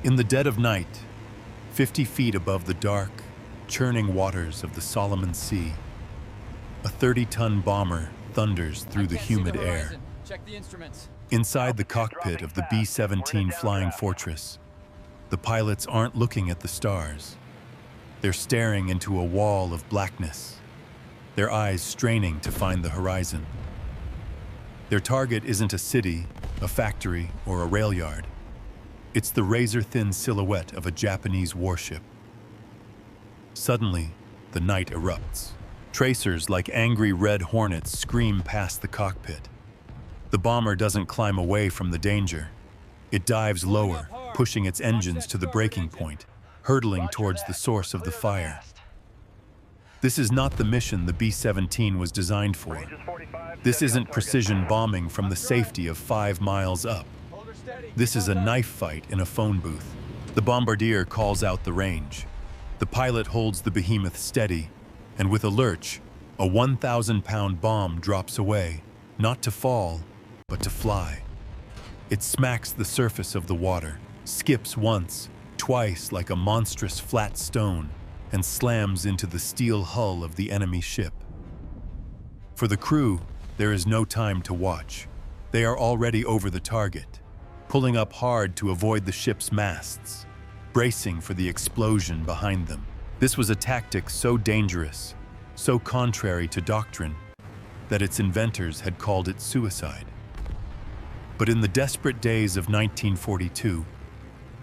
In the dead of night, 50 feet above the dark, churning waters of the Solomon Sea, a 30-ton bomber thunders through the humid air. Check the instruments. Inside the cockpit of the B-17 Flying Fortress, the pilots aren't looking at the stars. They're staring into a wall of blackness, their eyes straining to find the horizon. Their target isn't a city, a factory, or a rail yard. It's the razor-thin silhouette of a Japanese warship. Suddenly, the night erupts. Tracers like angry red hornets scream past the cockpit. The bomber doesn't climb away from the danger. It dives lower, pushing its engines to the breaking point, hurtling towards the source of the fire. This is not the mission the B-17 was designed for. This isn't precision bombing from the safety of 5 miles up. This is a knife fight in a phone booth. The bombardier calls out the range. The pilot holds the behemoth steady, and with a lurch, a 1,000-pound bomb drops away, not to fall, but to fly. It smacks the surface of the water, skips once, twice like a monstrous flat stone, and slams into the steel hull of the enemy ship. For the crew, there is no time to watch. They are already over the target, pulling up hard to avoid the ship's masts, bracing for the explosion behind them. This was a tactic so dangerous, so contrary to doctrine, that its inventors had called it suicide. But in the desperate days of 1942,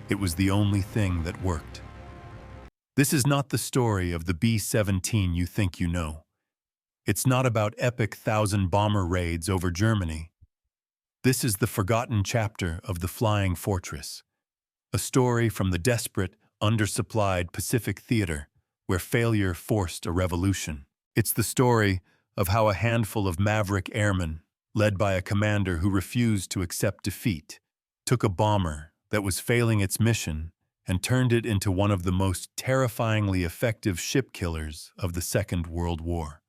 it was the only thing that worked. This is not the story of the B-17 you think you know. It's not about epic 1,000-bomber raids over Germany. This is the forgotten chapter of the Flying Fortress, a story from the desperate, undersupplied Pacific theater where failure forced a revolution. It's the story of how a handful of maverick airmen, led by a commander who refused to accept defeat, took a bomber that was failing its mission and turned it into one of the most terrifyingly effective ship killers of the Second World War.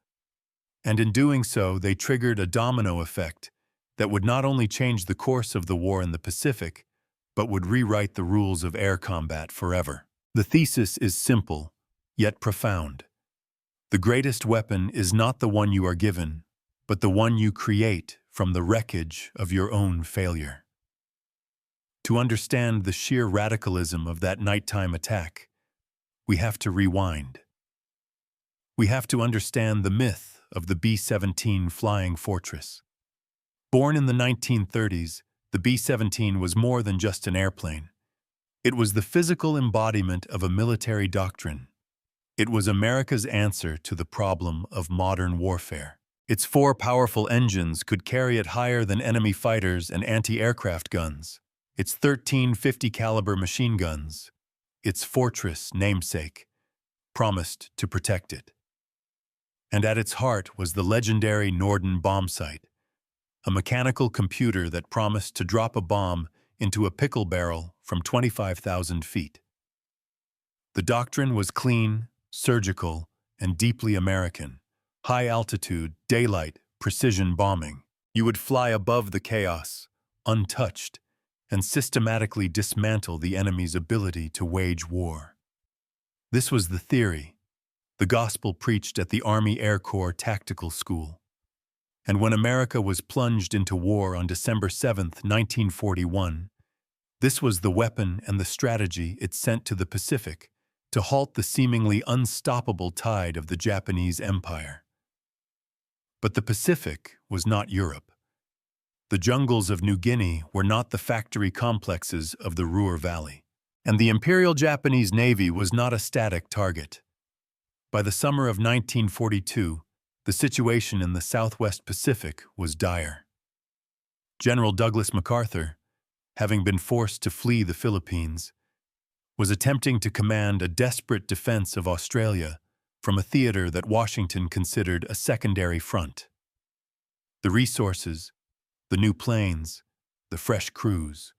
And in doing so, they triggered a domino effect that would not only change the course of the war in the Pacific, but would rewrite the rules of air combat forever. The thesis is simple, yet profound. The greatest weapon is not the one you are given, but the one you create from the wreckage of your own failure. To understand the sheer radicalism of that nighttime attack, we have to rewind. We have to understand the myth of the B-17 Flying Fortress. Born in the 1930s, the B-17 was more than just an airplane. It was the physical embodiment of a military doctrine. It was America's answer to the problem of modern warfare. Its 4 powerful engines could carry it higher than enemy fighters and anti-aircraft guns. Its 13 50-caliber machine guns, its fortress namesake, promised to protect it. And at its heart was the legendary Norden bombsight, a mechanical computer that promised to drop a bomb into a pickle barrel from 25,000 feet. The doctrine was clean, surgical, and deeply American. High-altitude, daylight, precision bombing. You would fly above the chaos, untouched, and systematically dismantle the enemy's ability to wage war. This was the theory, the gospel preached at the Army Air Corps Tactical School. And when America was plunged into war on December 7, 1941, this was the weapon and the strategy it sent to the Pacific to halt the seemingly unstoppable tide of the Japanese Empire. But the Pacific was not Europe. The jungles of New Guinea were not the factory complexes of the Ruhr Valley. And the Imperial Japanese Navy was not a static target. By the summer of 1942, the situation in the Southwest Pacific was dire. General Douglas MacArthur, having been forced to flee the Philippines, was attempting to command a desperate defense of Australia from a theater that Washington considered a secondary front. The resources, the new planes, the fresh crews,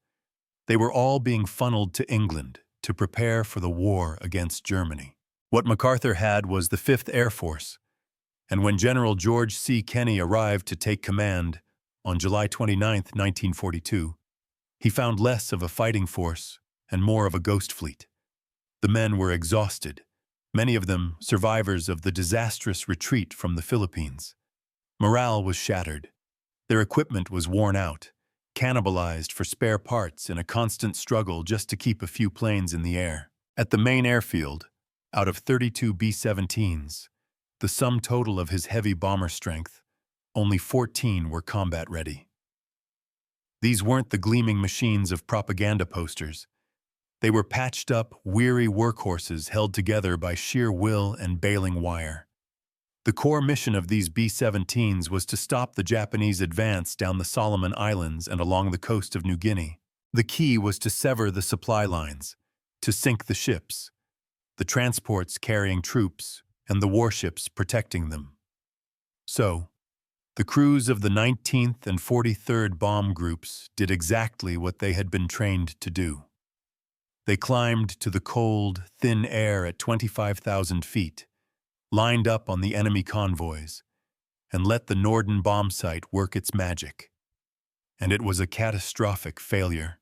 they were all being funneled to England to prepare for the war against Germany. What MacArthur had was the 5th Air Force, and when General George C. Kenney arrived to take command on July 29, 1942, he found less of a fighting force and more of a ghost fleet. The men were exhausted, many of them survivors of the disastrous retreat from the Philippines. Morale was shattered. Their equipment was worn out, cannibalized for spare parts in a constant struggle just to keep a few planes in the air. At the main airfield, out of 32 B-17's, the sum total of his heavy bomber strength, only 14 were combat-ready. These weren't the gleaming machines of propaganda posters. They were patched-up, weary workhorses held together by sheer will and baling wire. The core mission of these B-17's was to stop the Japanese advance down the Solomon Islands and along the coast of New Guinea. The key was to sever the supply lines, to sink the ships, the transports carrying troops, and the warships protecting them. So, the crews of the 19th and 43rd Bomb Groups did exactly what they had been trained to do. They climbed to the cold, thin air at 25,000 feet, lined up on the enemy convoys, and let the Norden bomb site work its magic. And it was a catastrophic failure.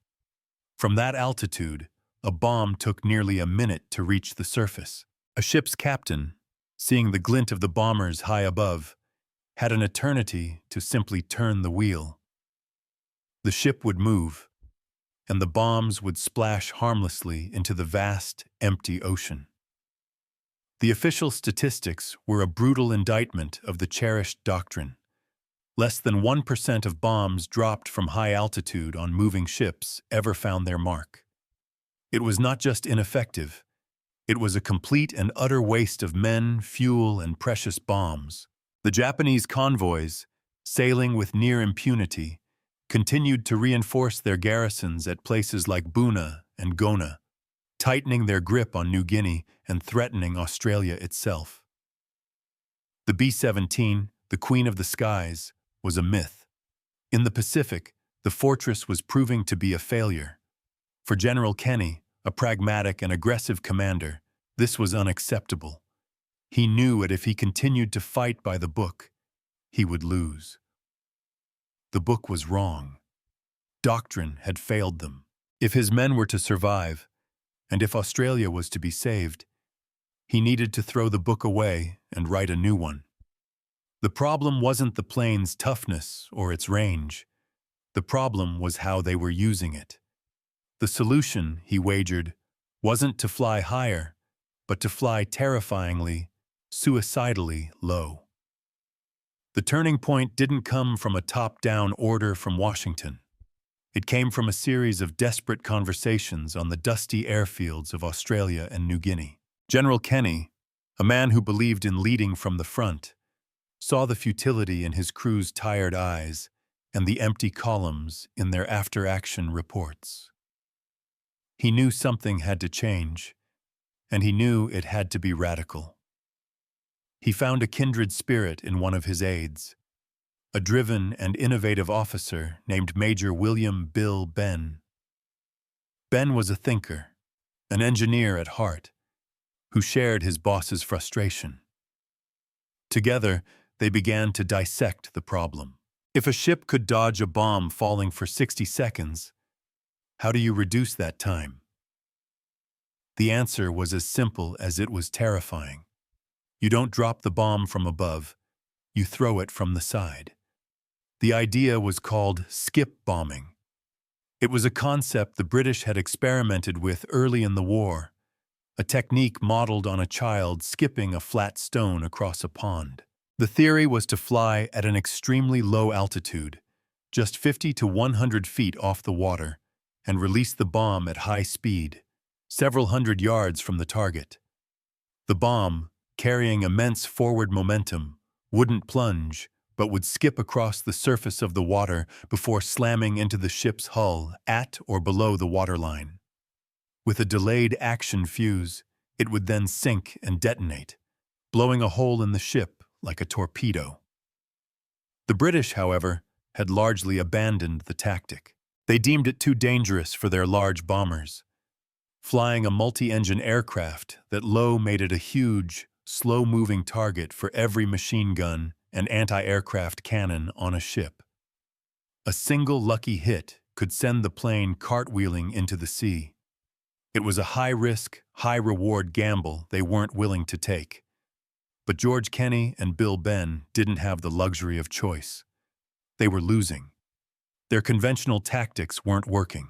From that altitude, a bomb took nearly a minute to reach the surface. A ship's captain, seeing the glint of the bombers high above, had an eternity to simply turn the wheel. The ship would move, and the bombs would splash harmlessly into the vast, empty ocean. The official statistics were a brutal indictment of the cherished doctrine. Less than 1% of bombs dropped from high altitude on moving ships ever found their mark. It was not just ineffective, it was a complete and utter waste of men, fuel, and precious bombs. The Japanese convoys, sailing with near impunity, continued to reinforce their garrisons at places like Buna and Gona, tightening their grip on New Guinea and threatening Australia itself. The B-17, the Queen of the Skies, was a myth. In the Pacific, the fortress was proving to be a failure. For General Kenny, a pragmatic and aggressive commander, this was unacceptable. He knew that if he continued to fight by the book, he would lose. The book was wrong. Doctrine had failed them. If his men were to survive, and if Australia was to be saved, he needed to throw the book away and write a new one. The problem wasn't the plane's toughness or its range. The problem was how they were using it. The solution, he wagered, wasn't to fly higher, but to fly terrifyingly, suicidally low. The turning point didn't come from a top-down order from Washington. It came from a series of desperate conversations on the dusty airfields of Australia and New Guinea. General Kenny, a man who believed in leading from the front, saw the futility in his crew's tired eyes and the empty columns in their after-action reports. He knew something had to change, and he knew it had to be radical. He found a kindred spirit in one of his aides, a driven and innovative officer named Major William Bill Ben. Ben was a thinker, an engineer at heart, who shared his boss's frustration. Together, they began to dissect the problem. If a ship could dodge a bomb falling for 60 seconds, how do you reduce that time? The answer was as simple as it was terrifying. You don't drop the bomb from above, you throw it from the side. The idea was called skip bombing. It was a concept the British had experimented with early in the war, a technique modeled on a child skipping a flat stone across a pond. The theory was to fly at an extremely low altitude, just 50 to 100 feet off the water, and release the bomb at high speed, several hundred yards from the target. The bomb, carrying immense forward momentum, wouldn't plunge, but would skip across the surface of the water before slamming into the ship's hull at or below the waterline. With a delayed action fuse, it would then sink and detonate, blowing a hole in the ship like a torpedo. The British, however, had largely abandoned the tactic. They deemed it too dangerous for their large bombers. Flying a multi-engine aircraft that low made it a huge, slow-moving target for every machine gun and anti-aircraft cannon on a ship. A single lucky hit could send the plane cartwheeling into the sea. It was a high-risk, high-reward gamble they weren't willing to take. But George Kenney and Bill Benn didn't have the luxury of choice. They were losing. Their conventional tactics weren't working.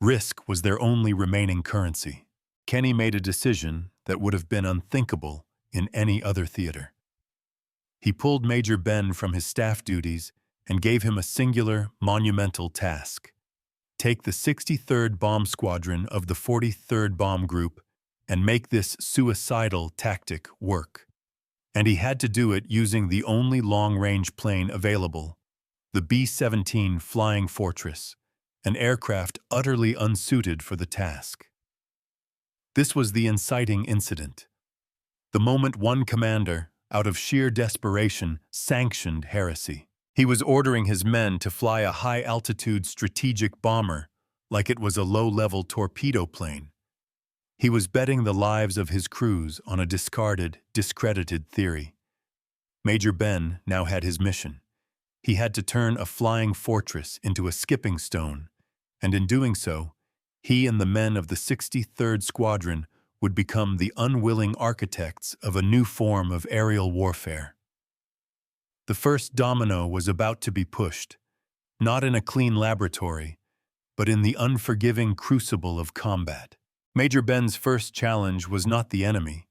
Risk was their only remaining currency. Kenney made a decision that would have been unthinkable in any other theater. He pulled Major Benn from his staff duties and gave him a singular, monumental task. Take the 63rd Bomb Squadron of the 43rd Bomb Group and make this suicidal tactic work. And he had to do it using the only long-range plane available, the B-17 Flying Fortress, an aircraft utterly unsuited for the task. This was the inciting incident. The moment one commander, out of sheer desperation, sanctioned heresy. He was ordering his men to fly a high-altitude strategic bomber like it was a low-level torpedo plane. He was betting the lives of his crews on a discarded, discredited theory. Major Benn now had his mission. He had to turn a flying fortress into a skipping stone, and in doing so, he and the men of the 63rd Squadron would become the unwilling architects of a new form of aerial warfare. The first domino was about to be pushed, not in a clean laboratory, but in the unforgiving crucible of combat. Major Benn's first challenge was not the enemy.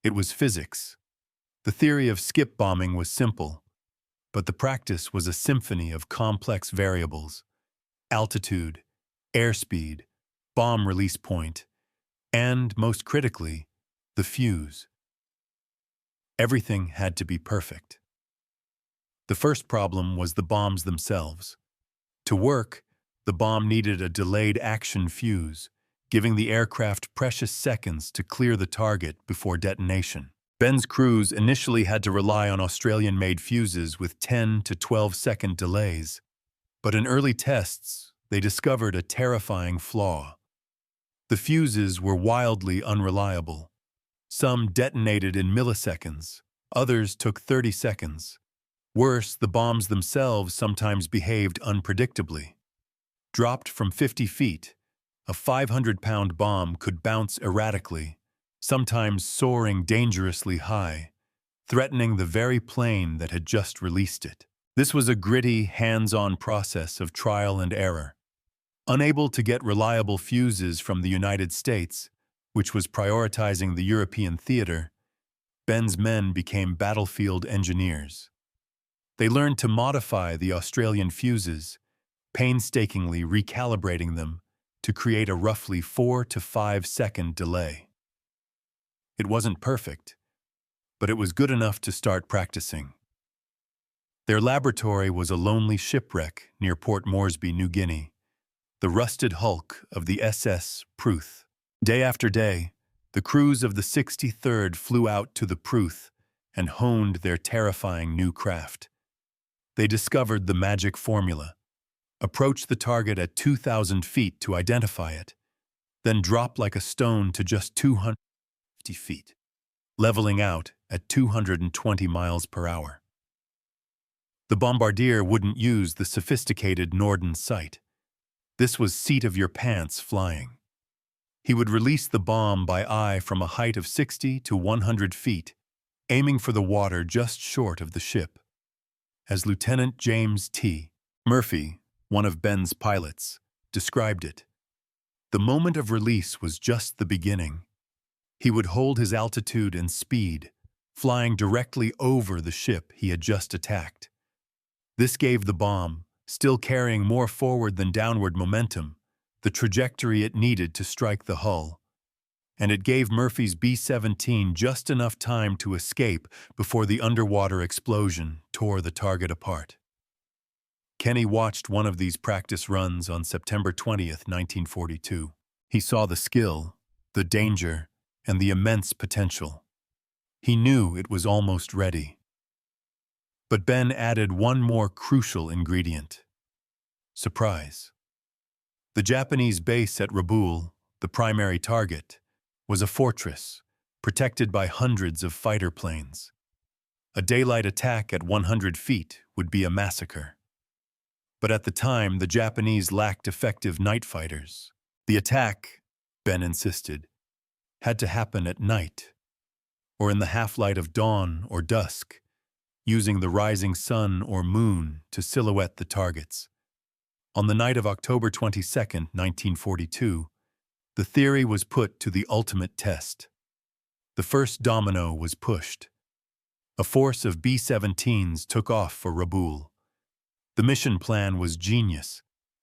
It was physics. The theory of skip bombing was simple, but the practice was a symphony of complex variables: altitude, airspeed, bomb release point, and, most critically, the fuse. Everything had to be perfect. The first problem was the bombs themselves. To work, the bomb needed a delayed action fuse, giving the aircraft precious seconds to clear the target before detonation. Benn's crews initially had to rely on Australian-made fuses with 10 to 12-second delays, but in early tests, they discovered a terrifying flaw. The fuses were wildly unreliable. Some detonated in milliseconds, others took 30 seconds. Worse, the bombs themselves sometimes behaved unpredictably. Dropped from 50 feet, a 500-pound bomb could bounce erratically, sometimes soaring dangerously high, threatening the very plane that had just released it. This was a gritty, hands-on process of trial and error. Unable to get reliable fuses from the United States, which was prioritizing the European theater, Benn's men became battlefield engineers. They learned to modify the Australian fuses, painstakingly recalibrating them to create a roughly 4 to 5 second delay. It wasn't perfect, but it was good enough to start practicing. Their laboratory was a lonely shipwreck near Port Moresby, New Guinea, the rusted hulk of the SS Pruth. Day after day, the crews of the 63rd flew out to the Pruth and honed their terrifying new craft. They discovered the magic formula, approached the target at 2,000 feet to identify it, then dropped like a stone to just 250 feet, leveling out at 220 miles per hour. The bombardier wouldn't use the sophisticated Norden sight. This was seat-of-your-pants flying. He would release the bomb by eye from a height of 60 to 100 feet, aiming for the water just short of the ship. As Lieutenant James T. Murphy, one of Benn's pilots, described it, the moment of release was just the beginning. He would hold his altitude and speed, flying directly over the ship he had just attacked. This gave the bomb, still carrying more forward than downward momentum, the trajectory it needed to strike the hull. And it gave Murphy's B-17 just enough time to escape before the underwater explosion tore the target apart. Kenney watched one of these practice runs on September 20th, 1942. He saw the skill, the danger, and the immense potential. He knew it was almost ready. But Ben added one more crucial ingredient: surprise. The Japanese base at Rabaul, the primary target, was a fortress, protected by hundreds of fighter planes. A daylight attack at 100 feet would be a massacre. But at the time, the Japanese lacked effective night fighters. The attack, Ben insisted, had to happen at night, or in the half-light of dawn or dusk, using the rising sun or moon to silhouette the targets. On the night of October 22, 1942, the theory was put to the ultimate test. The first domino was pushed. A force of B-17's took off for Rabaul. The mission plan was genius.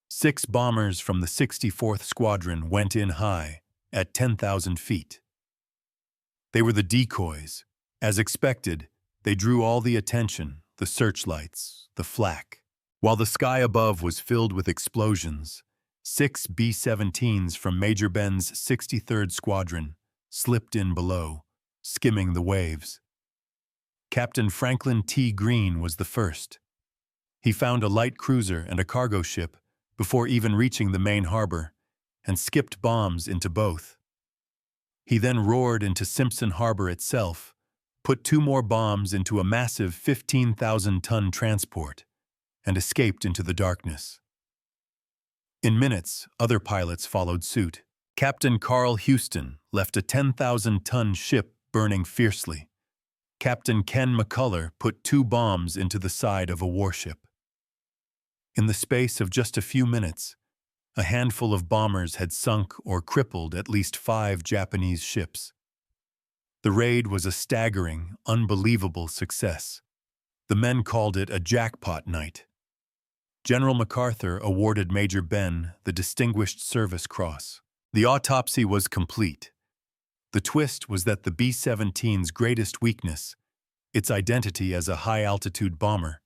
6 bombers from the 64th Squadron went in high, at 10,000 feet. They were the decoys. As expected, they drew all the attention, the searchlights, the flak. While the sky above was filled with explosions, 6 B-17's from Major Ben's 63rd Squadron slipped in below, skimming the waves. Captain Franklin T. Green was the first. He found a light cruiser and a cargo ship before even reaching the main harbor, and skipped bombs into both. He then roared into Simpson Harbor itself, put 2 more bombs into a massive 15,000-ton transport, and escaped into the darkness. In minutes, other pilots followed suit. Captain Carl Houston left a 10,000-ton ship burning fiercely. Captain Ken McCullough put 2 bombs into the side of a warship. In the space of just a few minutes, a handful of bombers had sunk or crippled at least 5 Japanese ships. The raid was a staggering, unbelievable success. The men called it a jackpot night. General MacArthur awarded Major Ben the Distinguished Service Cross. The autopsy was complete. The twist was that the B-17's greatest weakness, its identity as a high-altitude bomber,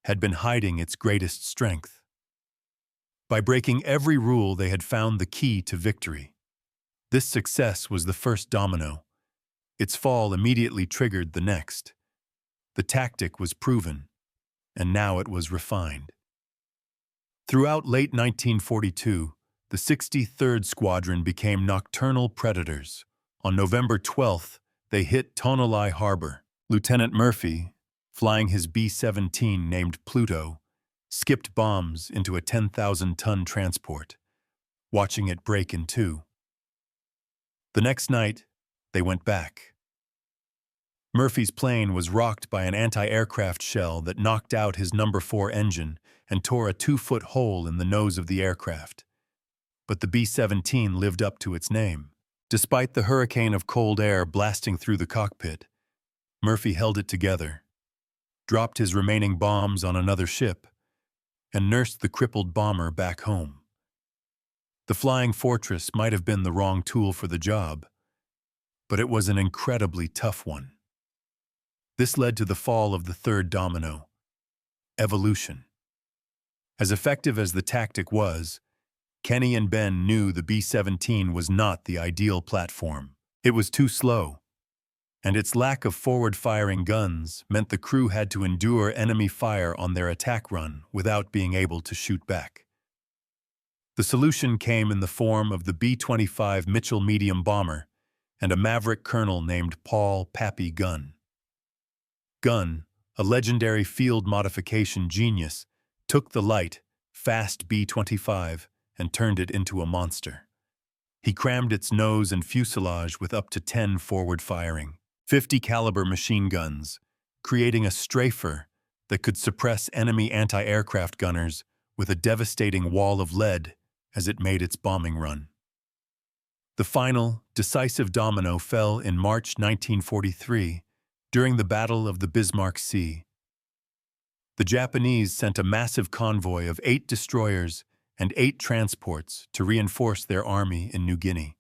had been hiding its greatest strength. By breaking every rule, they had found the key to victory. This success was the first domino. Its fall immediately triggered the next. The tactic was proven, and now it was refined. Throughout late 1942, the 63rd Squadron became nocturnal predators. On November 12th, they hit Tonalei Harbor. Lieutenant Murphy, flying his B-17 named Pluto, skipped bombs into a 10,000-ton transport, watching it break in 2. The next night, they went back. Murphy's plane was rocked by an anti-aircraft shell that knocked out his No. 4 engine and tore a 2-foot hole in the nose of the aircraft. But the B-17 lived up to its name. Despite the hurricane of cold air blasting through the cockpit, Murphy held it together, dropped his remaining bombs on another ship, and nursed the crippled bomber back home. The Flying Fortress might have been the wrong tool for the job, but it was an incredibly tough one. This led to the fall of the third domino, evolution. As effective as the tactic was, Kenny and Ben knew the B-17 was not the ideal platform. It was too slow, and its lack of forward-firing guns meant the crew had to endure enemy fire on their attack run without being able to shoot back. The solution came in the form of the B-25 Mitchell medium bomber and a maverick colonel named Paul "Pappy" Gunn. Gunn, a legendary field modification genius, took the light, fast B-25 and turned it into a monster. He crammed its nose and fuselage with up to 10 forward-firing, 50-caliber machine guns, creating a strafer that could suppress enemy anti-aircraft gunners with a devastating wall of lead as it made its bombing run. The final, decisive domino fell in March 1943 during the Battle of the Bismarck Sea. The Japanese sent a massive convoy of 8 destroyers and 8 transports to reinforce their army in New Guinea.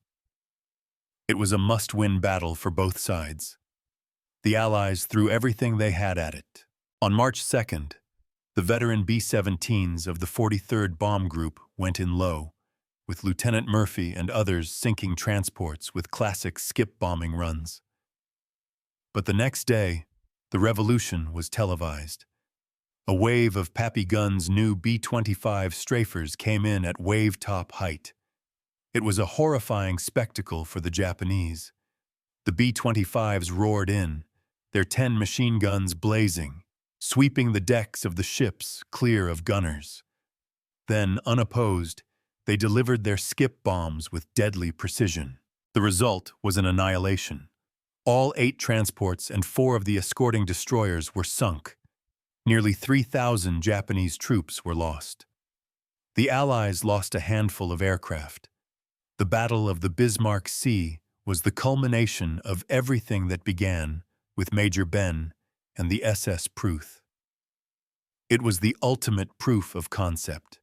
It was a must-win battle for both sides. The Allies threw everything they had at it. On March 2nd, the veteran B-17s of the 43rd Bomb Group went in low, with Lieutenant Murphy and others sinking transports with classic skip bombing runs. But the next day, the revolution was televised. A wave of Pappy Gunn's new B-25 strafers came in at wave-top height. It was a horrifying spectacle for the Japanese. The B-25s roared in, their 10 machine guns blazing, sweeping the decks of the ships clear of gunners. Then, unopposed, They delivered their skip bombs with deadly precision. The result was an annihilation. All 8 transports and 4 of the escorting destroyers were sunk. Nearly 3,000 Japanese troops were lost. The Allies lost a handful of aircraft. The Battle of the Bismarck Sea was the culmination of everything that began with Major Ben and the SS Pruth. It was the ultimate proof of concept.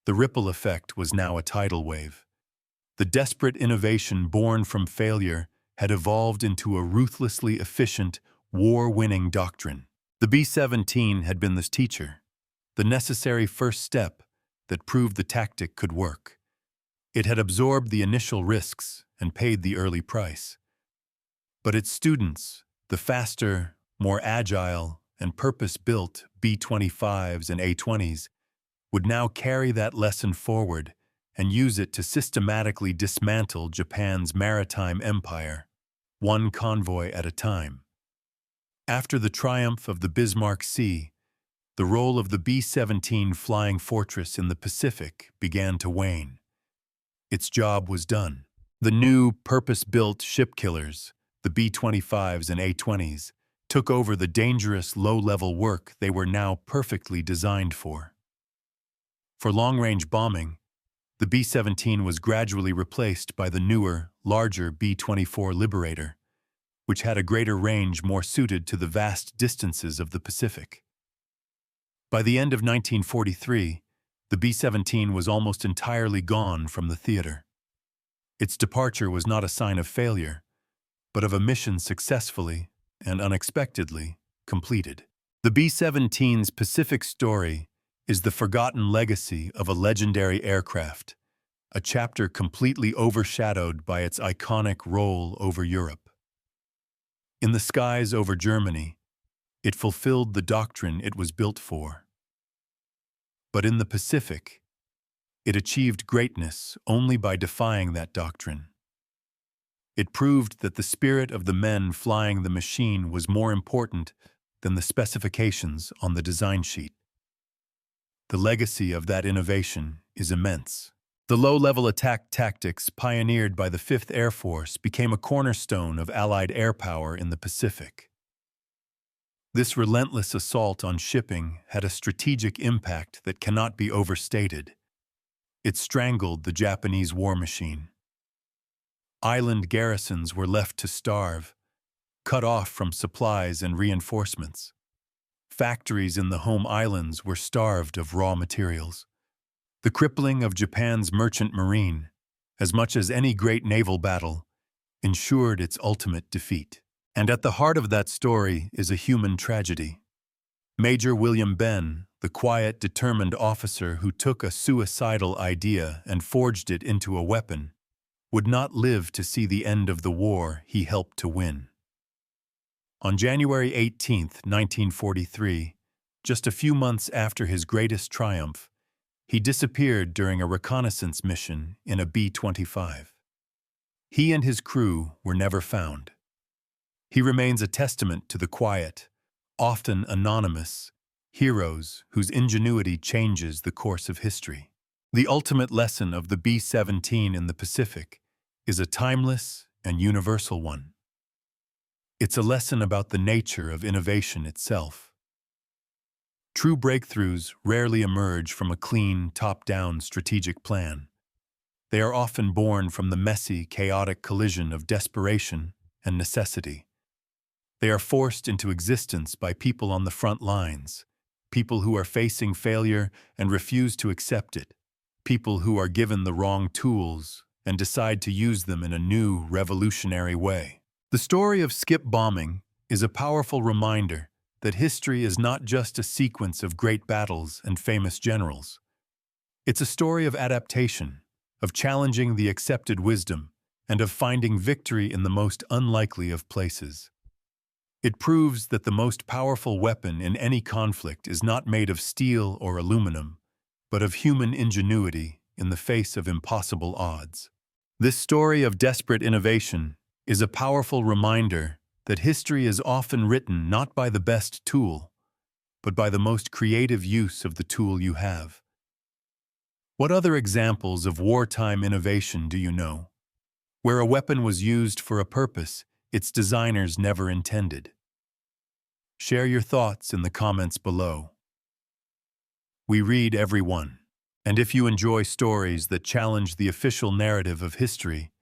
The ripple effect was now a tidal wave. The desperate innovation born from failure had evolved into a ruthlessly efficient, war-winning doctrine. The B-17 had been this teacher, the necessary first step that proved the tactic could work. It had absorbed the initial risks and paid the early price. But its students, the faster, more agile, and purpose-built B-25s and A-20s, would now carry that lesson forward and use it to systematically dismantle Japan's maritime empire, one convoy at a time. After the triumph of the Bismarck Sea, the role of the B-17 flying fortress in the Pacific began to wane. Its job was done. The new, purpose-built ship killers, the B-25s and A-20s, took over the dangerous, low-level work they were now perfectly designed for. For long-range bombing, the B-17 was gradually replaced by the newer, larger B-24 Liberator, which had a greater range more suited to the vast distances of the Pacific. By the end of 1943, the B-17 was almost entirely gone from the theater. Its departure was not a sign of failure, but of a mission successfully and unexpectedly completed. The B-17's Pacific story is the forgotten legacy of a legendary aircraft, a chapter completely overshadowed by its iconic role over Europe. In the skies over Germany, it fulfilled the doctrine it was built for. But in the Pacific, it achieved greatness only by defying that doctrine. It proved that the spirit of the men flying the machine was more important than the specifications on the design sheet. The legacy of that innovation is immense. The low-level attack tactics pioneered by the 5th Air Force became a cornerstone of Allied air power in the Pacific. This relentless assault on shipping had a strategic impact that cannot be overstated. It strangled the Japanese war machine. Island garrisons were left to starve, cut off from supplies and reinforcements. Factories in the home islands were starved of raw materials. The crippling of Japan's merchant marine, as much as any great naval battle, ensured its ultimate defeat. And at the heart of that story is a human tragedy. Major William Ben, the quiet, determined officer who took a suicidal idea and forged it into a weapon, would not live to see the end of the war he helped to win. On January 18, 1943, just a few months after his greatest triumph, he disappeared during a reconnaissance mission in a B-25. He and his crew were never found. He remains a testament to the quiet, often anonymous, heroes whose ingenuity changes the course of history. The ultimate lesson of the B-17 in the Pacific is a timeless and universal one. It's a lesson about the nature of innovation itself. True breakthroughs rarely emerge from a clean, top-down strategic plan. They are often born from the messy, chaotic collision of desperation and necessity. They are forced into existence by people on the front lines, people who are facing failure and refuse to accept it, people who are given the wrong tools and decide to use them in a new, revolutionary way. The story of skip bombing is a powerful reminder that history is not just a sequence of great battles and famous generals. It's a story of adaptation, of challenging the accepted wisdom, and of finding victory in the most unlikely of places. It proves that the most powerful weapon in any conflict is not made of steel or aluminum, but of human ingenuity in the face of impossible odds. This story of desperate innovation is a powerful reminder that history is often written not by the best tool, but by the most creative use of the tool you have. What other examples of wartime innovation do you know? Where a weapon was used for a purpose its designers never intended. Share your thoughts in the comments below. We read every one, and if you enjoy stories that challenge the official narrative of history,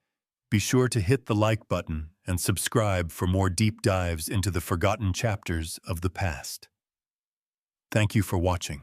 be sure to hit the like button and subscribe for more deep dives into the forgotten chapters of the past. Thank you for watching.